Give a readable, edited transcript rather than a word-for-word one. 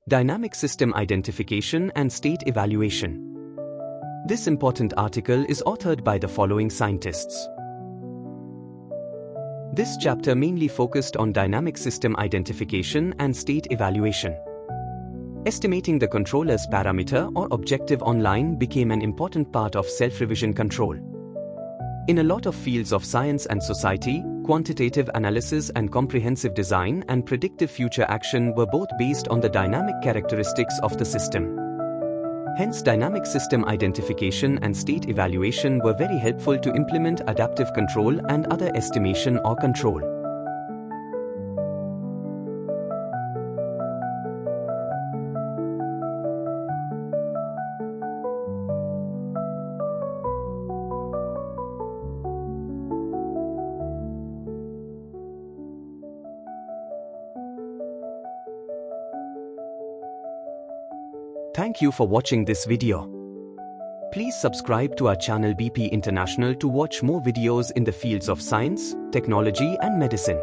Dynamic System Identification and State Evaluation. This important article is authored by the following scientists. This chapter mainly focused on dynamic system identification and state evaluation. Estimating the controller's parameter or objective online became an important part of self-revision control. In a lot of fields of science and society, quantitative analysis and comprehensive design and predictive future action were both based on the dynamic characteristics of the system. Hence, dynamic system identification and state evaluation were very helpful to implement adaptive control and other estimation or control. Thank you for watching this video. Please subscribe to our channel BP International to watch more videos in the fields of science, technology and medicine.